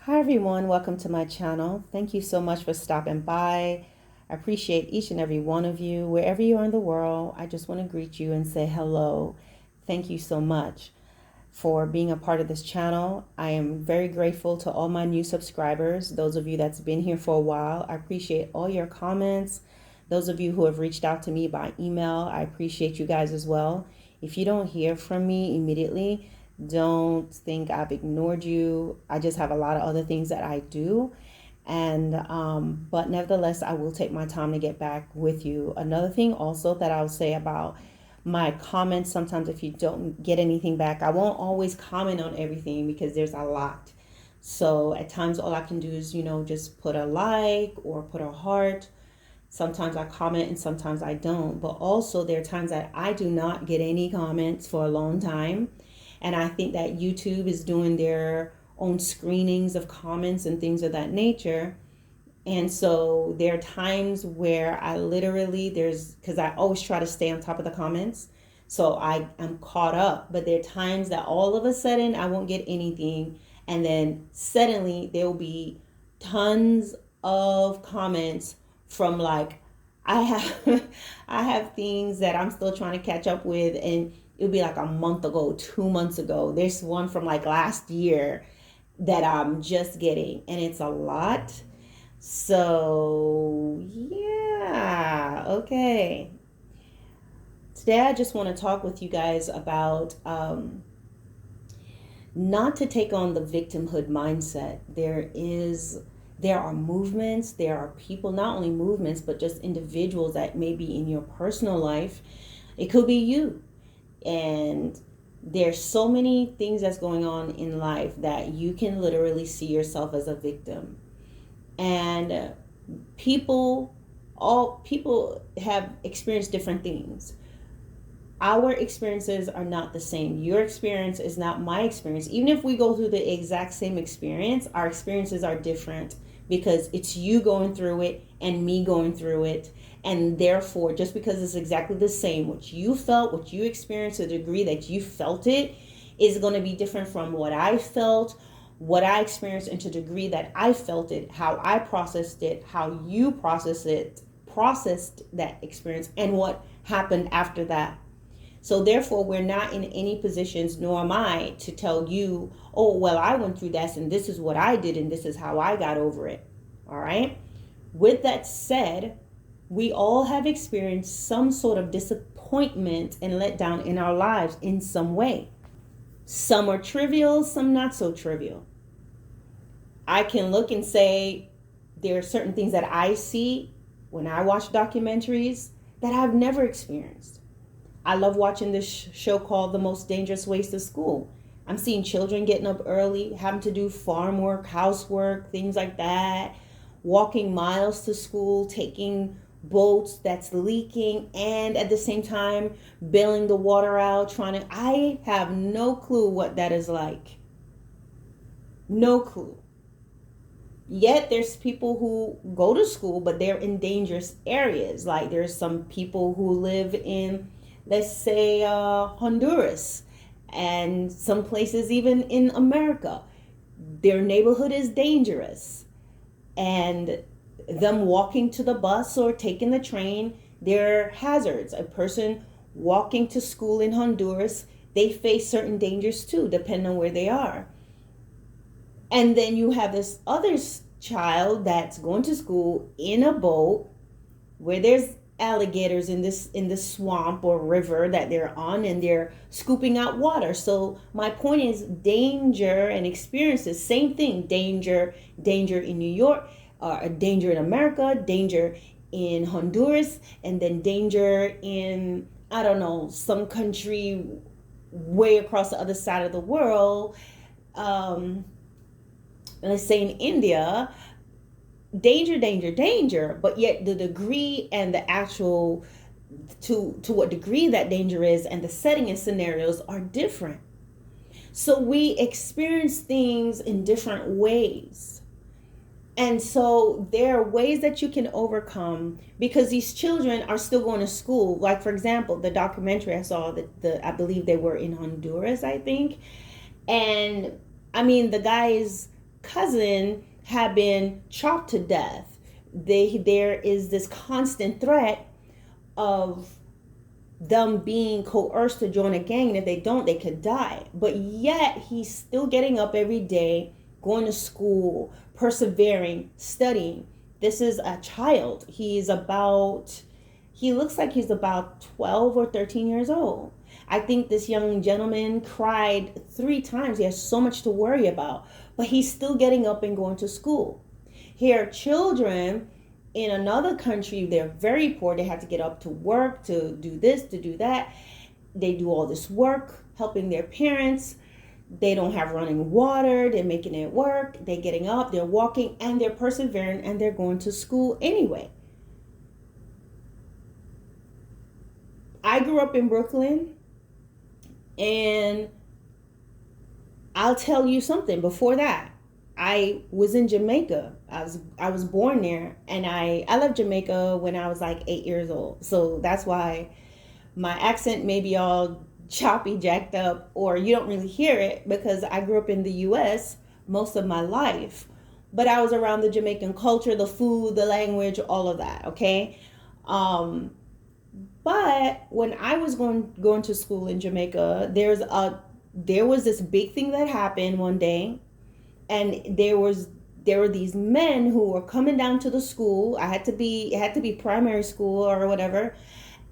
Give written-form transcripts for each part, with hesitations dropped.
Hi everyone, welcome to my channel. Thank you so much for stopping by. I appreciate each and every one of you. Wherever you are in the world, I just want to greet you and say hello. Thank you so much for being a part of this channel. I am very grateful to all my new subscribers, those of you that's been here for a while. I appreciate all your comments. Those of you who have reached out to me by email, I appreciate you guys as well. If you don't hear from me immediately, don't think I've ignored you. I just have a lot of other things that I do. But nevertheless, I will take my time to get back with you. Another thing also that I'll say about my comments, sometimes if you don't get anything back, I won't always comment on everything because there's a lot. So at times all I can do is, just put a like or put a heart. Sometimes I comment and sometimes I don't. But also there are times that I do not get any comments for a long time. And I think that YouTube is doing their own screenings of comments and things of that nature. And so there are times where I literally, because I always try to stay on top of the comments. So I am caught up. But there are times that all of a sudden I won't get anything. And then suddenly there will be tons of comments from I have I have things that I'm still trying to catch up with, and it'll be like a month ago, 2 months ago. There's one from last year that I'm just getting, and it's a lot. So yeah, okay. Today I just want to talk with you guys about not to take on the victimhood mindset. There are movements, there are people, not only movements, but just individuals that may be in your personal life. It could be you. And there's so many things that's going on in life that you can literally see yourself as a victim. And all people have experienced different things. Our experiences are not the same. Your experience is not my experience. Even if we go through the exact same experience, our experiences are different because it's you going through it and me going through it. And therefore, just because it's exactly the same, what you felt, what you experienced, the degree that you felt it is going to be different from what I felt, what I experienced, and to the degree that I felt it, how I processed it, how you processed that experience, and what happened after that. So therefore, we're not in any positions, nor am I, to tell you, oh, well, I went through this and this is what I did and this is how I got over it. All right. With that said, we all have experienced some sort of disappointment and letdown in our lives in some way. Some are trivial, some not so trivial. I can look and say there are certain things that I see when I watch documentaries that I've never experienced. I love watching this show called The Most Dangerous Ways to School. I'm seeing children getting up early, having to do farm work, housework, things like that, walking miles to school, taking boats that's leaking, and at the same time bailing the water out, I have no clue what that is like. No clue. Yet there's people who go to school, but they're in dangerous areas. Like there's some people who live in, let's say, Honduras, and some places even in America. Their neighborhood is dangerous. And them walking to the bus or taking the train, there are hazards. A person walking to school in Honduras, they face certain dangers too, depending on where they are. And then you have this other child that's going to school in a boat where there's alligators in the swamp or river that they're on, and they're scooping out water. So my point is, danger and experiences, same thing. Danger in New York, danger in America, danger in Honduras, and then danger in, I don't know, some country way across the other side of the world. Let's say in India, danger, but yet the degree and the actual to what degree that danger is and the setting and scenarios are different. So we experience things in different ways. And so there are ways that you can overcome, because these children are still going to school. Like, for example, the documentary I saw, I believe they were in Honduras, I think. And I mean, the guys cousin have been chopped to death. There is this constant threat of them being coerced to join a gang, and if they don't, they could die. But yet he's still getting up every day, going to school, persevering, studying. This is a child. He looks like he's about 12 or 13 years old. I think this young gentleman cried 3 times. He has so much to worry about, but he's still getting up and going to school. Here are children in another country. They're very poor. They have to get up to work, to do this, to do that. They do all this work helping their parents. They don't have running water. They're making it work. They're getting up, they're walking, and they're persevering, and they're going to school anyway. I grew up in Brooklyn, and I'll tell you something. Before that, I was in Jamaica. I was born there, and I left Jamaica when I was like 8 years old. So that's why my accent may be all choppy, jacked up, or you don't really hear it, because I grew up in the US most of my life. But I was around the Jamaican culture, the food, the language, all of that, okay? But when I was going to school in Jamaica, there was this big thing that happened one day, and there were these men who were coming down to the school. It had to be primary school or whatever,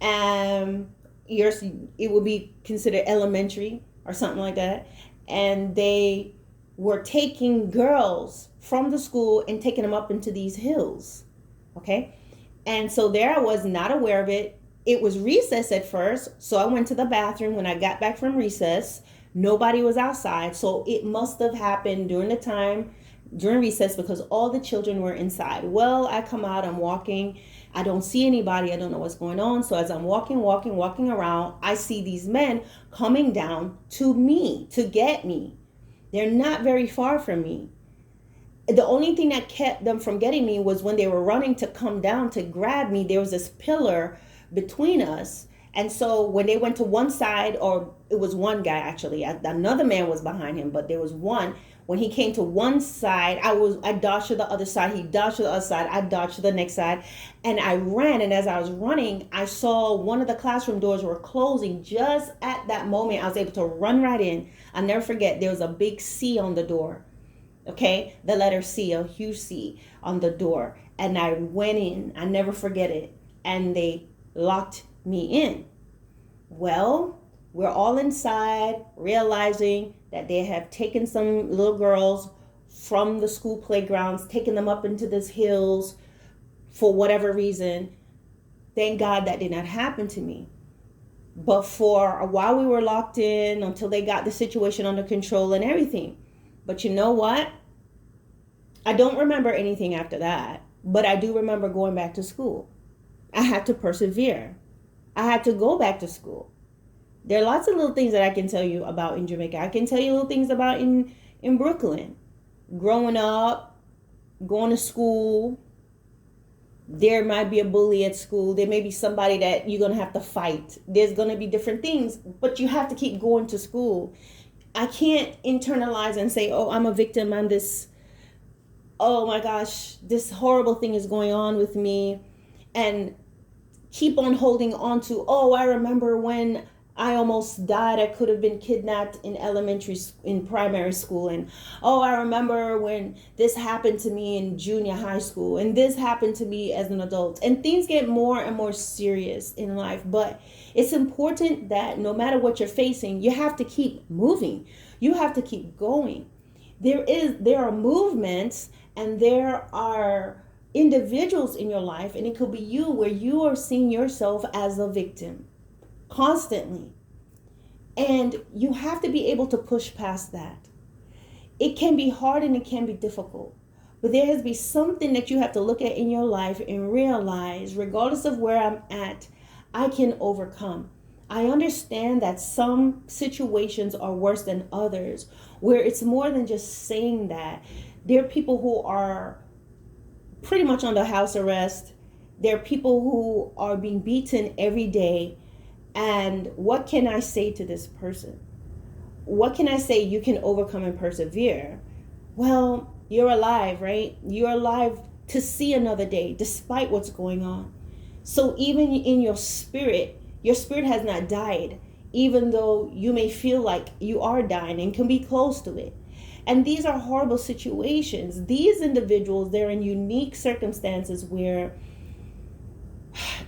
and it would be considered elementary or something like that. And they were taking girls from the school and taking them up into these hills, okay? And so there I was, not aware of it. It was recess at first, so I went to the bathroom when I got back from recess. Nobody was outside, so it must have happened during recess, because all the children were inside. Well, I come out, I'm walking, I don't see anybody, I don't know what's going on. So as I'm walking around, I see these men coming down to me, to get me. They're not very far from me. The only thing that kept them from getting me was when they were running to come down to grab me, there was this pillar between us. And so when they went to one side, or it was one guy actually, another man was behind him, but there was one. When he came to one side, I dodged to the other side. He dodged to the other side. I dodged to the next side. And I ran. And as I was running, I saw one of the classroom doors were closing. Just at that moment, I was able to run right in. I'll never forget, there was a big C on the door. Okay? The letter C, a huge C on the door. And I went in. I never forget it. And they locked me in. Well, we're all inside, realizing that they have taken some little girls from the school playgrounds, taken them up into these hills for whatever reason. Thank God that did not happen to me. But for a while we were locked in until they got the situation under control and everything. But you know what? I don't remember anything after that, but I do remember going back to school. I had to persevere. I had to go back to school. There are lots of little things that I can tell you about in Jamaica. I can tell you little things about in Brooklyn. Growing up, going to school, there might be a bully at school. There may be somebody that you're going to have to fight. There's going to be different things, but you have to keep going to school. I can't internalize and say, oh, I'm a victim. I'm this, oh my gosh, this horrible thing is going on with me. And keep on holding on to, oh, I remember when I almost died. I could have been kidnapped in primary school. And, oh, I remember when this happened to me in junior high school. And this happened to me as an adult. And things get more and more serious in life. But it's important that no matter what you're facing, you have to keep moving. You have to keep going. There are movements, and there are individuals in your life, and it could be you, where you are seeing yourself as a victim constantly. And you have to be able to push past that. It can be hard and it can be difficult, but there has to be something that you have to look at in your life and realize, regardless of where I'm at, I can overcome. I understand that some situations are worse than others, where it's more than just saying that. There are people who are pretty much under house arrest. There are people who are being beaten every day. And what can I say to this person? What can I say? You can overcome and persevere. Well, You're alive, right? You're alive to see another day despite what's going on. So even in your spirit has not died, even though you may feel like you are dying and can be close to it. And these are horrible situations. These individuals, they're in unique circumstances where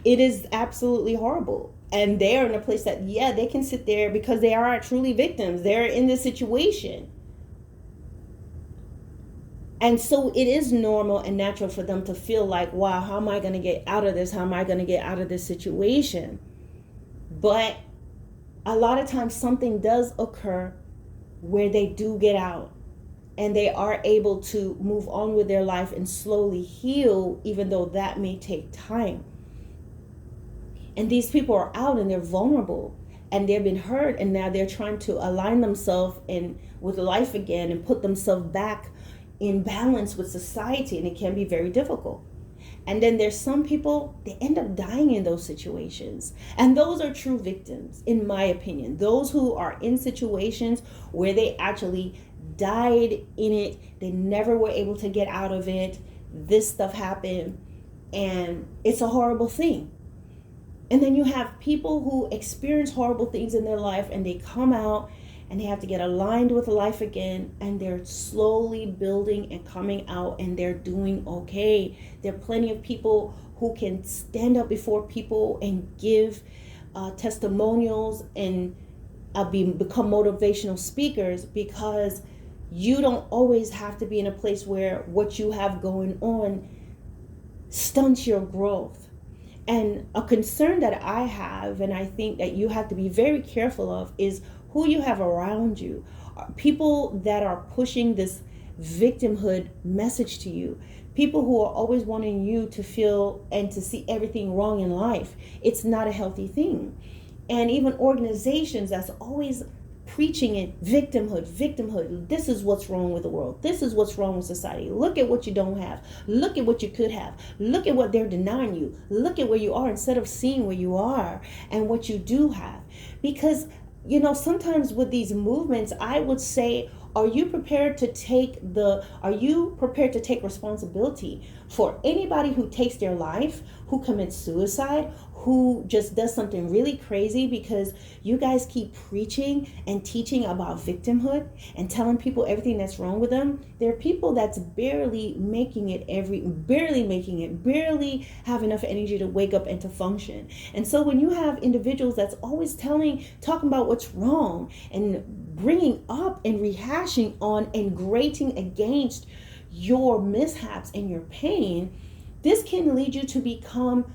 it is absolutely horrible. And they're in a place that, yeah, they can sit there because they are truly victims. They're in this situation. And so it is normal and natural for them to feel like, wow, how am I going to get out of this? How am I going to get out of this situation? But a lot of times something does occur where they do get out and they are able to move on with their life and slowly heal, even though that may take time. And these people are out and they're vulnerable and they've been hurt, and now they're trying to align themselves and with life again and put themselves back in balance with society, and it can be very difficult. And then there's some people, they end up dying in those situations, and those are true victims, in my opinion. Those who are in situations where they actually died in it, they never were able to get out of it, this stuff happened, and it's a horrible thing. And then you have people who experience horrible things in their life and they come out and they have to get aligned with life again, and they're slowly building and coming out, and they're doing okay. There are plenty of people who can stand up before people and give testimonials and become motivational speakers, because you don't always have to be in a place where what you have going on stunts your growth. And a concern that I have, and I think that you have to be very careful of, is who you have around you. People that are pushing this victimhood message to you. People who are always wanting you to feel and to see everything wrong in life. It's not a healthy thing. And even organizations that's always preaching it, victimhood. This is what's wrong with the world. This is what's wrong with society. Look at what you don't have. Look at what you could have. Look at what they're denying you. Look at where you are instead of seeing where you are and what you do have. Because, sometimes with these movements, I would say, are you prepared to take responsibility for anybody who takes their life, who commits suicide, who just does something really crazy? Because you guys keep preaching and teaching about victimhood and telling people everything that's wrong with them. There are people that's barely have enough energy to wake up and to function. And so when you have individuals that's always talking about what's wrong and bringing up and rehashing on and grating against your mishaps and your pain, this can lead you to become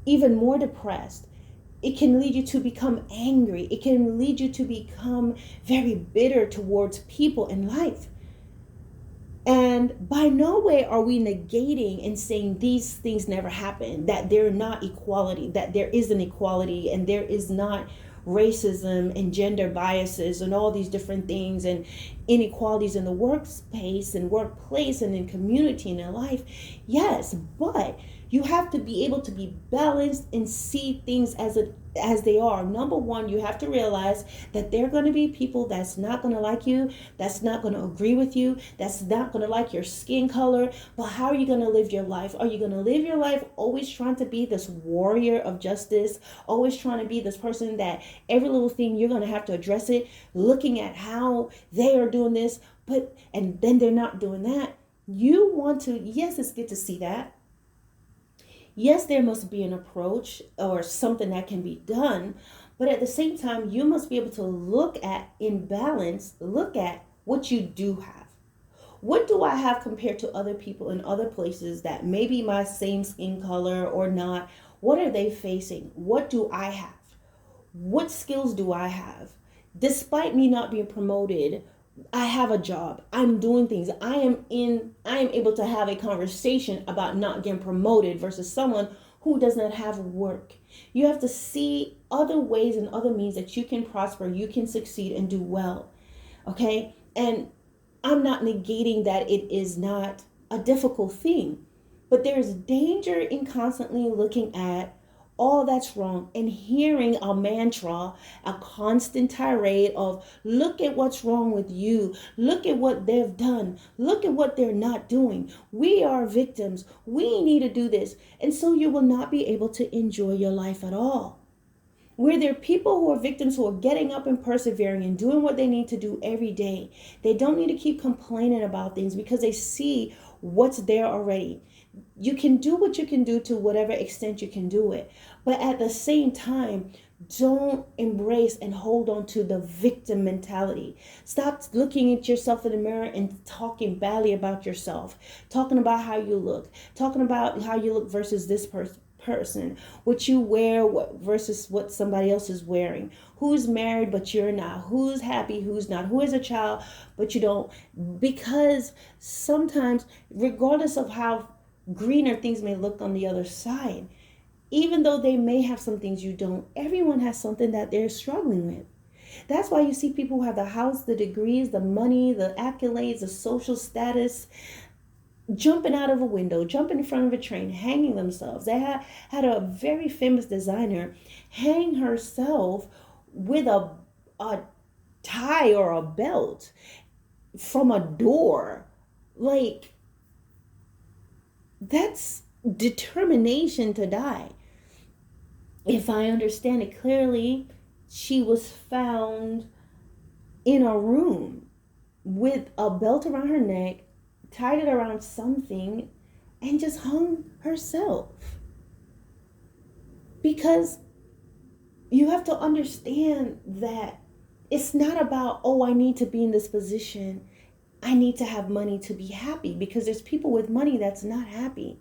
even more depressed. It can lead you to become angry. It can lead you to become very bitter towards people in life. And by no way are we negating and saying these things never happen, that they're not equality, that there is an equality and there is not racism and gender biases and all these different things and inequalities in the workspace and workplace and in community and in life. Yes, but you have to be able to be balanced and see things as they are. Number one, you have to realize that there are going to be people that's not going to like you, that's not going to agree with you, that's not going to like your skin color. But how are you going to live your life? Are you going to live your life always trying to be this warrior of justice, always trying to be this person that every little thing you're going to have to address it, looking at how they are doing this, and then they're not doing that? You want to, yes, it's good to see that. Yes, there must be an approach or something that can be done, but at the same time, you must be able to look at what you do have. What do I have compared to other people in other places that may be my same skin color or not? What are they facing? What do I have? What skills do I have? Despite me not being promoted, I have a job. I'm doing things. I am able to have a conversation about not getting promoted versus someone who does not have work. You have to see other ways and other means that you can prosper, you can succeed and do well. Okay? And I'm not negating that it is not a difficult thing, but there's danger in constantly looking at all that's wrong, and hearing a mantra, a constant tirade of, look at what's wrong with you, look at what they've done, look at what they're not doing, we are victims, we need to do this. And so you will not be able to enjoy your life at all. Where there are people who are victims who are getting up and persevering and doing what they need to do every day. They don't need to keep complaining about things because they see what's there already. You can do what you can do to whatever extent you can do it. But at the same time, don't embrace and hold on to the victim mentality. Stop looking at yourself in the mirror and talking badly about yourself, talking about how you look, talking about how you look versus this person, what you wear versus what somebody else is wearing, who's married but you're not, who's happy, who's not, who has a child but you don't. Because sometimes, regardless of how greener things may look on the other side, even though they may have some things you don't, everyone has something that they're struggling with. That's why you see people who have the house, the degrees, the money, the accolades, the social status, jumping out of a window, jumping in front of a train, hanging themselves. They had a very famous designer hang herself with a tie or a belt from a door. Like, that's determination to die. If I understand it clearly, she was found in a room with a belt around her neck, tied it around something, and just hung herself. Because you have to understand that it's not about, oh, I need to be in this position, I need to have money to be happy, because there's people with money that's not happy.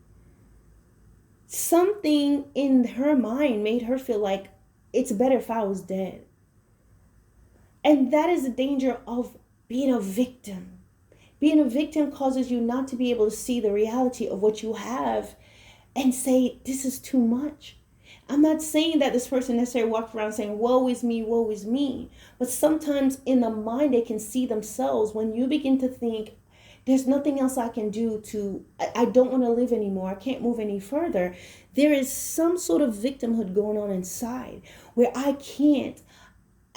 Something in her mind made her feel like it's better if I was dead. And that is the danger of being a victim. Being a victim causes you not to be able to see the reality of what you have and say, this is too much. I'm not saying that this person necessarily walked around saying, woe is me, woe is me. But sometimes in the mind, they can see themselves. When you begin to think, there's nothing else I can do I don't want to live anymore, I can't move any further, there is some sort of victimhood going on inside where I can't,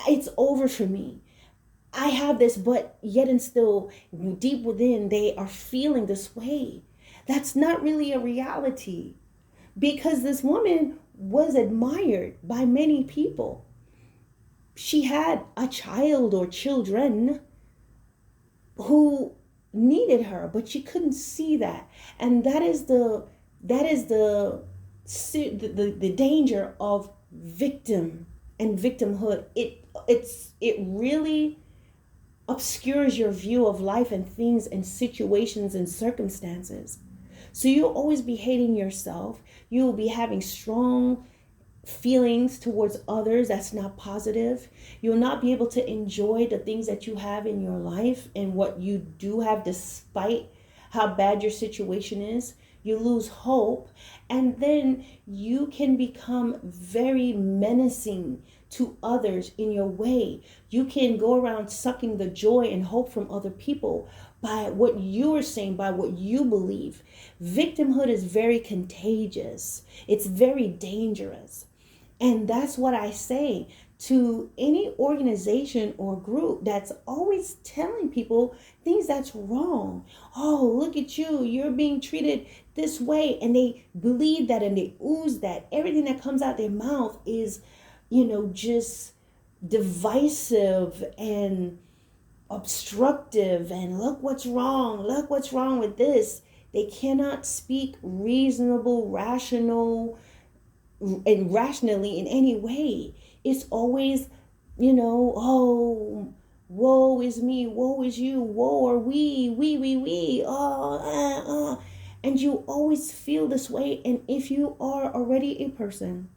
it's over for me. I have this, but yet and still deep within, they are feeling this way. That's not really a reality, because this woman was admired by many people. She had a child or children who needed her, but she couldn't see that. And that is the danger of victim and victimhood. It really obscures your view of life and things and situations and circumstances. So you'll always be hating yourself. You will be having strong feelings towards others that's not positive. You'll not be able to enjoy the things that you have in your life and what you do have, despite how bad your situation is. You lose hope, and then you can become very menacing to others in your way. You can go around sucking the joy and hope from other people by what you are saying, by what you believe. Victimhood is very contagious. It's very dangerous. And that's what I say to any organization or group that's always telling people things that's wrong. Oh, look at you, you're being treated this way. And they believe that and they ooze that. Everything that comes out their mouth is, just divisive and obstructive. And look what's wrong with this. They cannot speak reasonable, rational, and rationally in any way. It's always, oh, woe is me, woe is you, woe are we, and you always feel this way. And if you are already a person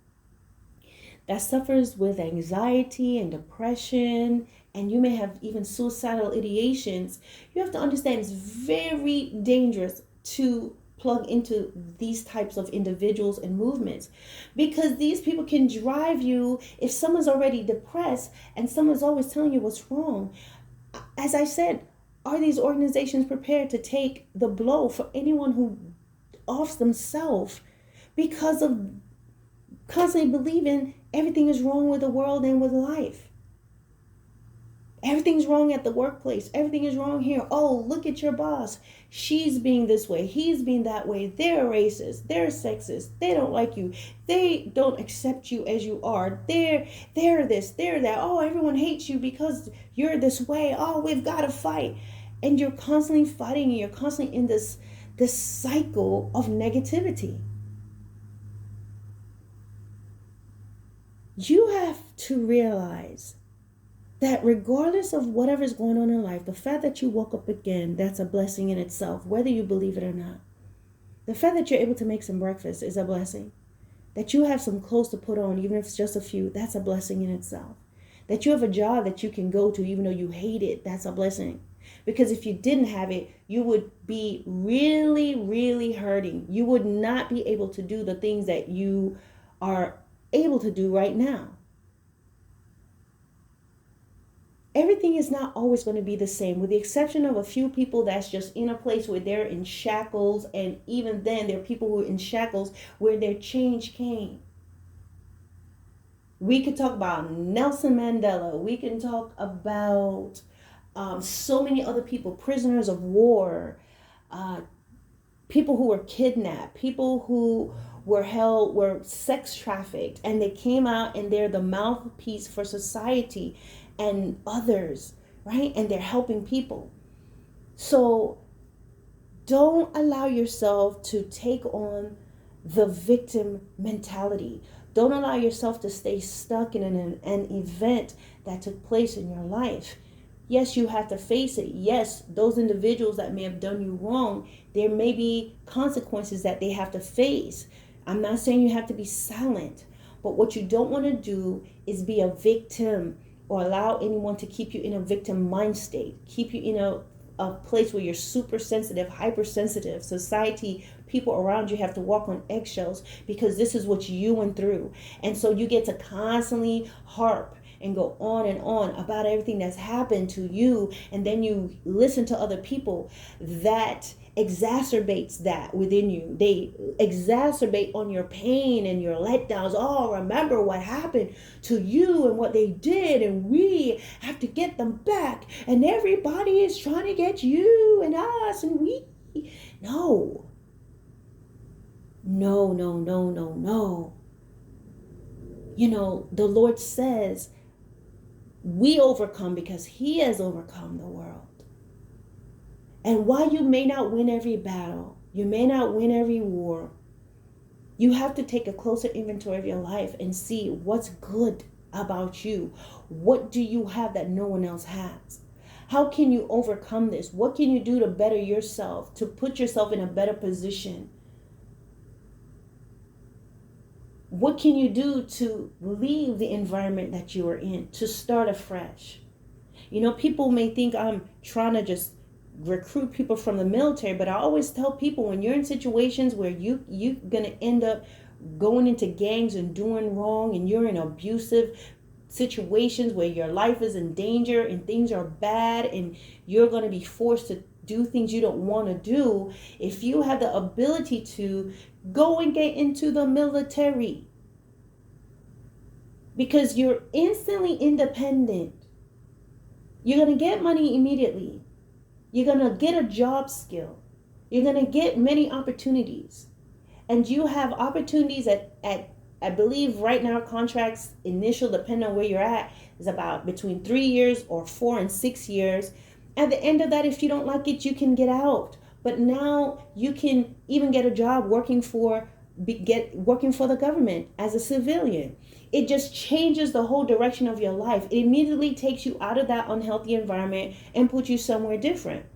that suffers with anxiety and depression, and you may have even suicidal ideations, you have to understand it's very dangerous to plug into these types of individuals and movements, because these people can drive you. If someone's already depressed and someone's always telling you what's wrong, as I said, are these organizations prepared to take the blow for anyone who offs themselves because of constantly believing everything is wrong with the world and with life. Everything's wrong at the workplace. Everything is wrong here. Oh, look at your boss. She's being this way. He's being that way. They're racist. They're sexist. They don't like you. They don't accept you as you are. They're this. They're that. Oh, everyone hates you because you're this way. Oh, we've got to fight. And you're constantly fighting, and you're constantly in this cycle of negativity. You have to realize that regardless of whatever's going on in life, the fact that you woke up again, that's a blessing in itself, whether you believe it or not. The fact that you're able to make some breakfast is a blessing. That you have some clothes to put on, even if it's just a few, that's a blessing in itself. That you have a job that you can go to, even though you hate it, that's a blessing. Because if you didn't have it, you would be really, really hurting. You would not be able to do the things that you are able to do right now. Everything is not always going to be the same, with the exception of a few people that's just in a place where they're in shackles. And even then, there are people who are in shackles where their change came. We could talk about Nelson Mandela. We can talk about so many other people, prisoners of war, people who were kidnapped, people who were sex trafficked, and they came out and they're the mouthpiece for society and others, right? And they're helping people. So don't allow yourself to take on the victim mentality. Don't allow yourself to stay stuck in an event that took place in your life. Yes, you have to face it. Yes, those individuals that may have done you wrong, there may be consequences that they have to face. I'm not saying you have to be silent, but what you don't want to do is be a victim or allow anyone to keep you in a victim mind state, keep you in a place where you're super sensitive, hypersensitive. Society, people around you have to walk on eggshells because this is what you went through. And so you get to constantly harp and go on and on about everything that's happened to you. And then you listen to other people that exacerbates that within you. They exacerbate on your pain and your letdowns. Oh, remember what happened to you and what they did, and we have to get them back, and everybody is trying to get you and us, and we. No, you know, the Lord says we overcome because He has overcome the world. And while you may not win every battle, you may not win every war, you have to take a closer inventory of your life and see what's good about you. What do you have that no one else has? How can you overcome this? What can you do to better yourself, to put yourself in a better position? What can you do to leave the environment that you are in, to start afresh? You know, people may think I'm trying to just recruit people from the military, but I always tell people, when you're in situations where you're going to end up going into gangs and doing wrong, and you're in abusive situations where your life is in danger and things are bad and you're going to be forced to do things you don't want to do, if you have the ability to, go and get into the military, because you're instantly independent. You're going to get money immediately. You're going to get a job skill. You're going to get many opportunities. And you have opportunities at I believe right now, contracts initial, depending on where you're at, is about between 3 years or 4 and 6 years. At the end of that, if you don't like it, you can get out. But now you can even get a job working for the government as a civilian. It just changes the whole direction of your life. It immediately takes you out of that unhealthy environment and puts you somewhere different.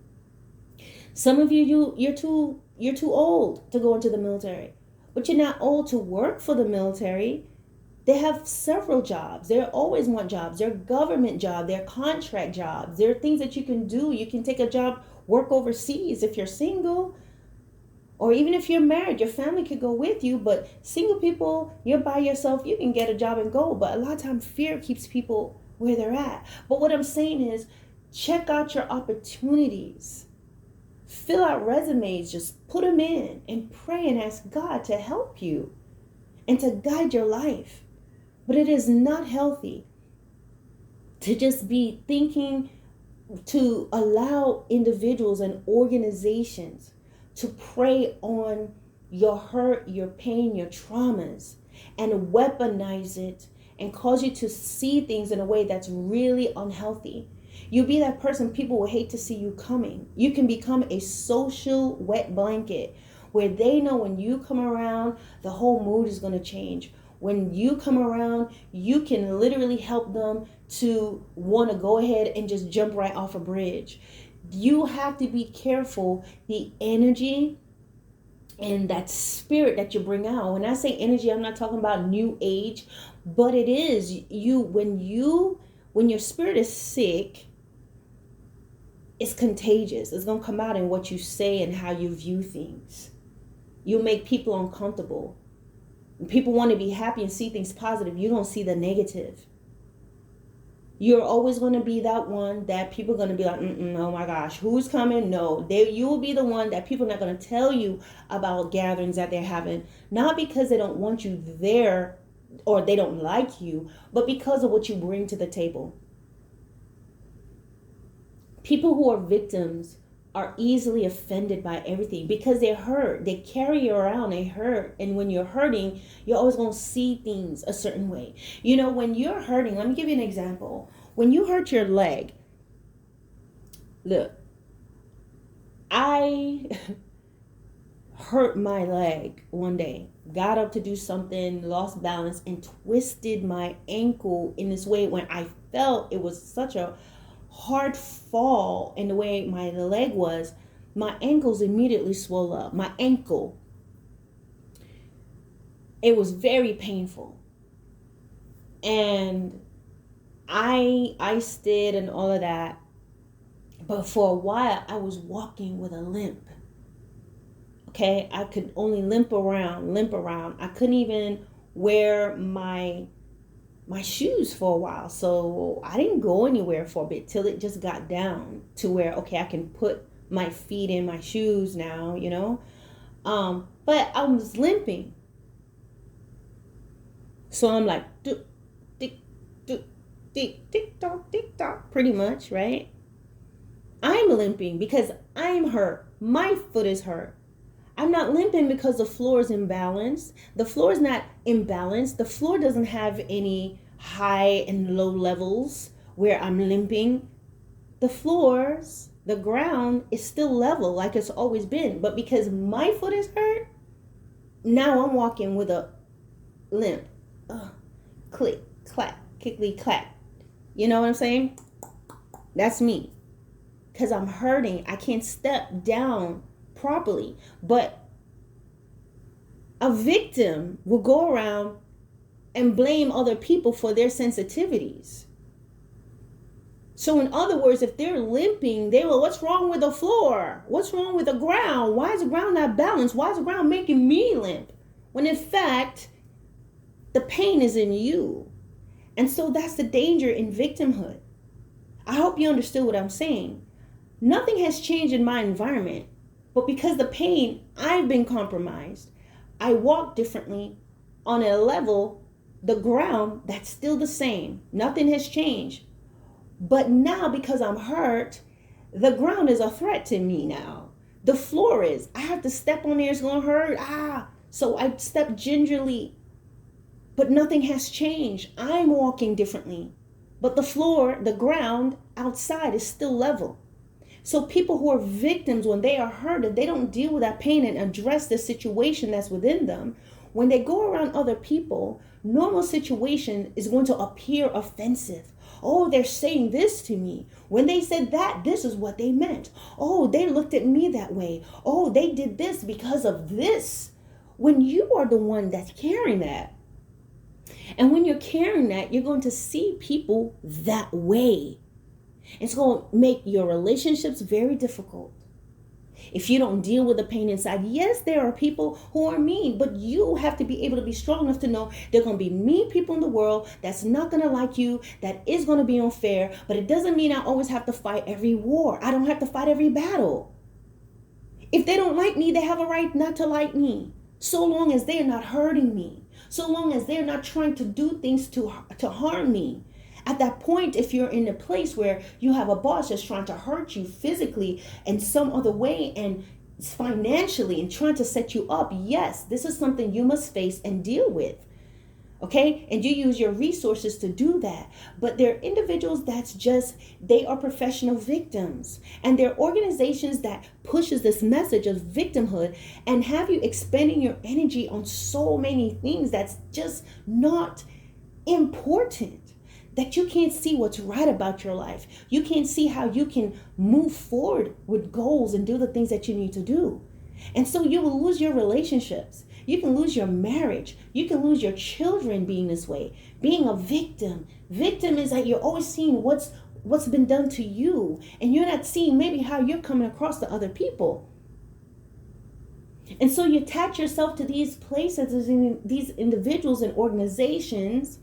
Some of you're too old to go into the military, but you're not old to work for the military. They have several jobs. They always want jobs. They're government jobs. They're contract jobs. There are things that you can do. You can take a job, work overseas if you're single. Or even if you're married, your family could go with you. But single people, you're by yourself, you can get a job and go. But a lot of times fear keeps people where they're at. But what I'm saying is, check out your opportunities. Fill out resumes, just put them in and pray and ask God to help you. and to guide your life. But it is not healthy to just be thinking, to allow individuals and organizations to prey on your hurt, your pain, your traumas, and weaponize it and cause you to see things in a way that's really unhealthy. You'll be that person people will hate to see you coming. You can become a social wet blanket where they know when you come around, the whole mood is going to change. When you come around, you can literally help them to want to go ahead and just jump right off a bridge. You have to be careful the energy and that spirit that you bring out. When I say energy, I'm not talking about new age, but it is when your spirit is sick, it's contagious. It's going to come out in what you say and how you view things. You'll make people uncomfortable. When people want to be happy and see things positive, you don't see the negative. You're always going to be that one that people are going to be like, oh my gosh, who's coming? No, you will be the one that people are not going to tell you about gatherings that they're having, not because they don't want you there or they don't like you, but because of what you bring to the table. People who are victims are easily offended by everything because they're hurt. They carry around a hurt. And when you're hurting, you're always going to see things a certain way. You know, when you're hurting, let me give you an example. When you hurt your leg, look, I hurt my leg one day, got up to do something, lost balance, and twisted my ankle in this way when I felt it was such a hard fall in the way my leg was. My ankles immediately swelled up. My ankle. It was very painful. And I iced it and all of that. But for a while, I was walking with a limp. Okay? I could only limp around. I couldn't even wear my shoes for a while. So I didn't go anywhere for a bit till it just got down to where, okay, I can put my feet in my shoes now, you know. But I was limping. So I'm like, tick tock, pretty much, right? I'm limping because I'm hurt. My foot is hurt. I'm not limping because the floor is imbalanced. The floor is not imbalanced. The floor doesn't have any high and low levels where I'm limping. The ground is still level like it's always been. But because my foot is hurt, now I'm walking with a limp. Click, clack, kickly, clack. You know what I'm saying? That's me. Because I'm hurting. I can't step down properly. But a victim will go around and blame other people for their sensitivities. So in other words, if they're limping, they will, what's wrong with the floor? What's wrong with the ground? Why is the ground not balanced? Why is the ground making me limp? When in fact, the pain is in you. And so that's the danger in victimhood. I hope you understood what I'm saying. Nothing has changed in my environment, but because the pain, I've been compromised. I walk differently on a level, the ground, that's still the same. Nothing has changed. But now because I'm hurt, the ground is a threat to me now. The floor is. I have to step on there, it's going to hurt. So I step gingerly. But nothing has changed. I'm walking differently. But the floor, the ground outside is still level. So people who are victims, when they are hurt, if they don't deal with that pain and address the situation that's within them, when they go around other people, normal situation is going to appear offensive. Oh, they're saying this to me. When they said that, this is what they meant. Oh, they looked at me that way. Oh, they did this because of this. When you are the one that's carrying that, and when you're carrying that, you're going to see people that way. It's going to make your relationships very difficult. If you don't deal with the pain inside, yes, there are people who are mean, but you have to be able to be strong enough to know there are going to be mean people in the world that's not going to like you, that is going to be unfair, but it doesn't mean I always have to fight every war. I don't have to fight every battle. If they don't like me, they have a right not to like me. So long as they're not hurting me, so long as they're not trying to do things to harm me. At that point, if you're in a place where you have a boss that's trying to hurt you physically in some other way and financially and trying to set you up, yes, this is something you must face and deal with. Okay, and you use your resources to do that. But there are individuals that's just, they are professional victims, and there are organizations that pushes this message of victimhood and have you expending your energy on so many things that's just not important, that you can't see what's right about your life. You can't see how you can move forward with goals and do the things that you need to do. And so you will lose your relationships. You can lose your marriage. You can lose your children being this way. Being a victim. Victim is that you're always seeing what's been done to you, and you're not seeing maybe how you're coming across to other people. And so you attach yourself to these places, these individuals and organizations,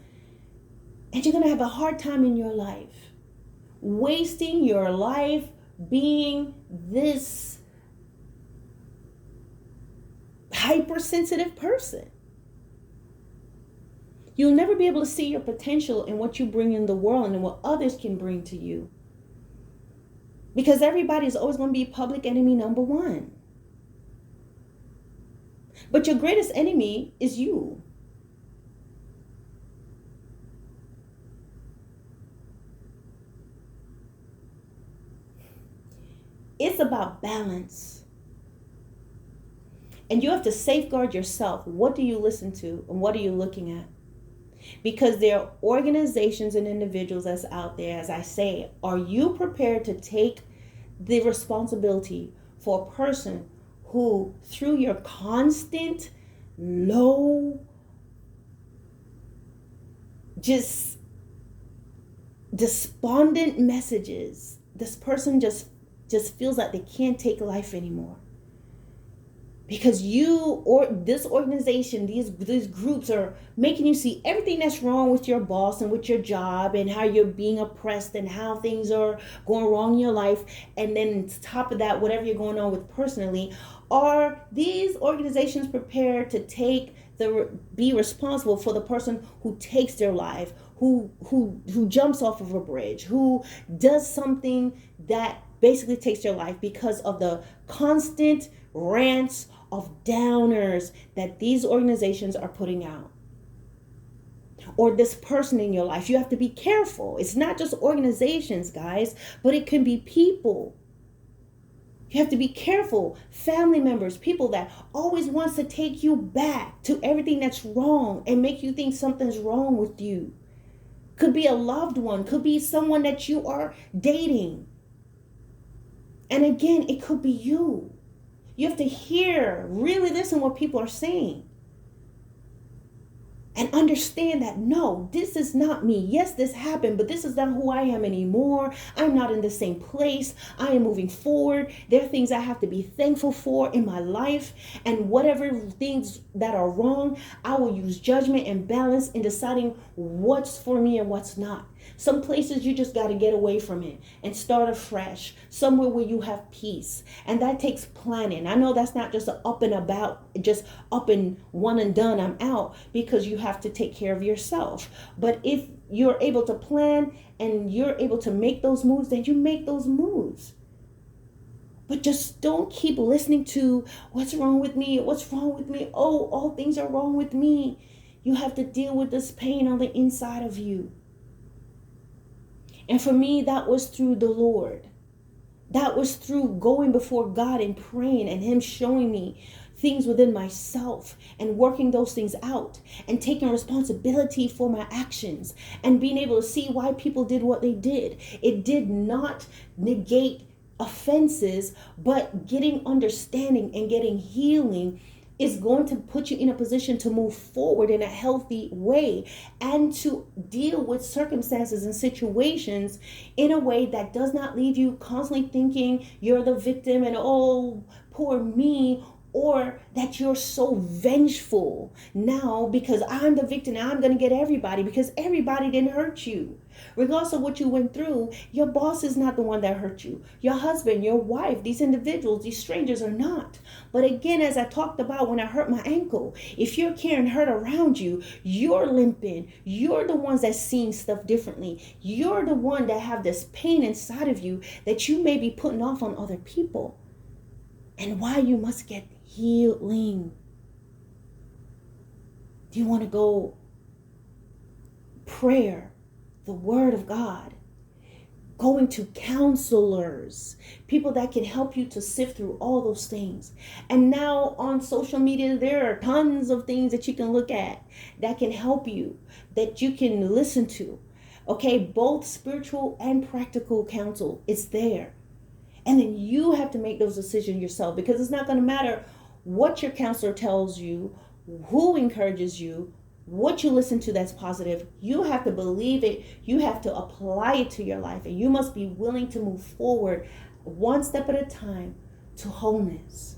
and you're going to have a hard time in your life. Wasting your life being this hypersensitive person. You'll never be able to see your potential in what you bring in the world and what others can bring to you. Because everybody is always going to be public enemy number one. But your greatest enemy is you. It's about balance. And you have to safeguard yourself. What do you listen to and what are you looking at? Because there are organizations and individuals that's out there, as I say, are you prepared to take the responsibility for a person who, through your constant, low, just despondent messages, this person just feels like they can't take life anymore? Because you or this organization, these groups are making you see everything that's wrong with your boss and with your job and how you're being oppressed and how things are going wrong in your life. And then on top of that, whatever you're going on with personally, are these organizations prepared to be responsible for the person who takes their life, who jumps off of a bridge, who does something that basically takes their life because of the constant rants of downers that these organizations are putting out? Or this person in your life. You have to be careful. It's not just organizations, guys, but it can be people. You have to be careful. Family members, people that always wants to take you back to everything that's wrong and make you think something's wrong with you. Could be a loved one, could be someone that you are dating. And again, it could be you. You have to really listen what people are saying. And understand that, no, this is not me. Yes, this happened, but this is not who I am anymore. I'm not in the same place. I am moving forward. There are things I have to be thankful for in my life. And whatever things that are wrong, I will use judgment and balance in deciding what's for me and what's not. Some places you just got to get away from it and start afresh, somewhere where you have peace. And that takes planning. I know that's not just an up and about, just up and one and done, I'm out, because you have to take care of yourself. But if you're able to plan and you're able to make those moves, then you make those moves. But just don't keep listening to what's wrong with me. What's wrong with me? Oh, all things are wrong with me. You have to deal with this pain on the inside of you. And for me, that was through the Lord. That was through going before God and praying and Him showing me things within myself and working those things out and taking responsibility for my actions and being able to see why people did what they did. It did not negate offenses, but getting understanding and getting healing is going to put you in a position to move forward in a healthy way and to deal with circumstances and situations in a way that does not leave you constantly thinking you're the victim and, oh, poor me, or that you're so vengeful now because I'm the victim. I'm going to get everybody because everybody didn't hurt you. Regardless of what you went through, your boss is not the one that hurt you. Your husband, your wife, these individuals, these strangers are not. But again, as I talked about when I hurt my ankle, if you're carrying hurt around you, you're limping. You're the ones that's seeing stuff differently. You're the one that have this pain inside of you that you may be putting off on other people. And why you must get healing. Do you want to go prayer, the word of God, going to counselors, people that can help you to sift through all those things. And now on social media, there are tons of things that you can look at that can help you, that you can listen to. Okay, both spiritual and practical counsel is there. And then you have to make those decisions yourself, because it's not going to matter what your counselor tells you, who encourages you, what you listen to that's positive. You have to believe it. You have to apply it to your life. And you must be willing to move forward one step at a time to wholeness.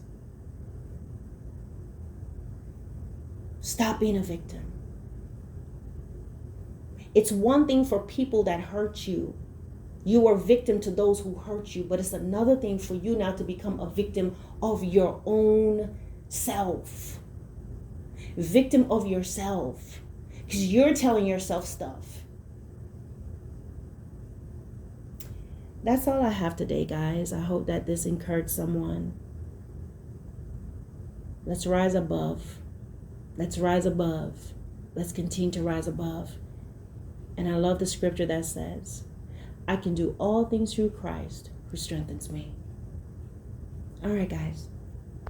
Stop being a victim. It's one thing for people that hurt you. You are victim to those who hurt you, but it's another thing for you now to become a victim of your own self. Victim of yourself, because you're telling yourself stuff. That's all I have today, guys. I hope that this encouraged someone. Let's rise above. Let's rise above. Let's continue to rise above. And I love the scripture that says, I can do all things through Christ who strengthens me. All right, guys.